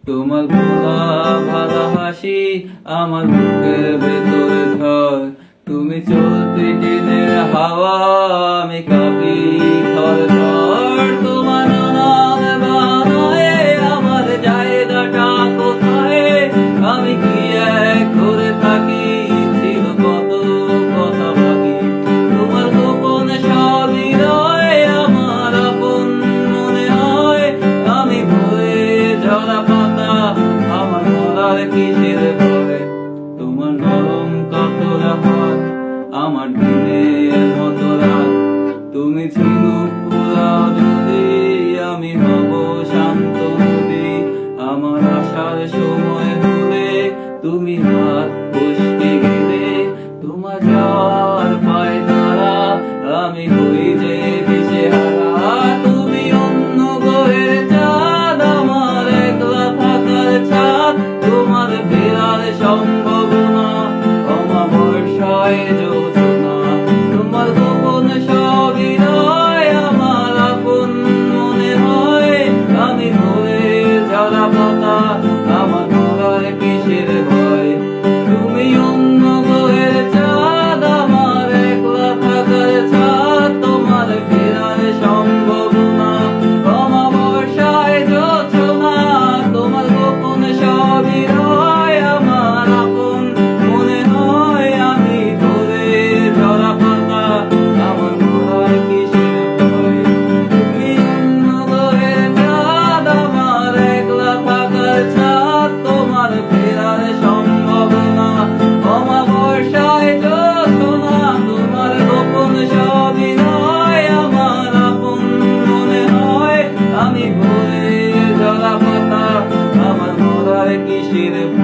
তোমার ভোলা ভালা হাসি আমার বুকের ভেতরে ঝড়। তুমি চলতি দিনের হাওয়া, আমি কাঁপি থর থর। তোমার নাম বানায় আমার জায়গাটা কোথায়, আমি কি এক করে থাকি, ছিল কত কথা বাকি। তোমার গোপন সব হৃদয় আমার আপন মনে হয়, আমি ভয়ে ঝরা পাতা আমার মরার কিসের ভয়। তোমার নরম কাতর হাত আমার দিনের মতো রাত, তুমি ঝিনুক পুরাও যদি আমি হব শান্ত নদী। আমার আসার সময় হলে তুমি হাত ফসকে গেলে, তোমার যাওয়ার পায় তারা আমি হই যে দিশেহারা। তুমি অন্য গ্রহের চাঁদ আমার একলা থাকার ছাদ, তোমার ফেরার সম্ভাবনা অমাবস্যায় যোজনা। তোমার গোপন সব হৃদয় আমার আপন মনে হয়, আমি ধরে ঝরা পাতা আমার মরার কিসের ভয়। তুমি অন্য গ্রহের চাঁদ আমার একলা থাকার ছাদ, তোমার ফেরার সম্ভাবনা অমাবস্যায় যোজনা। তোমার গোপন সব হৃদয় আমার আপন মনে হয়, আমি ধরে ঝরা পাতা আমার মরার কিসের ভয়। তুমি অন্য গ্রহের চাঁদ আমার একলা থাকার ছাদ, তোমার ফেরার সম্ভাবনা অমাবস্যায় যোজনা। তোমার গোপন সব হৃদয় আমার আপন মনে হয়, আমি ভরে ঝরা পাতা আমার মরার কিসের ভয়।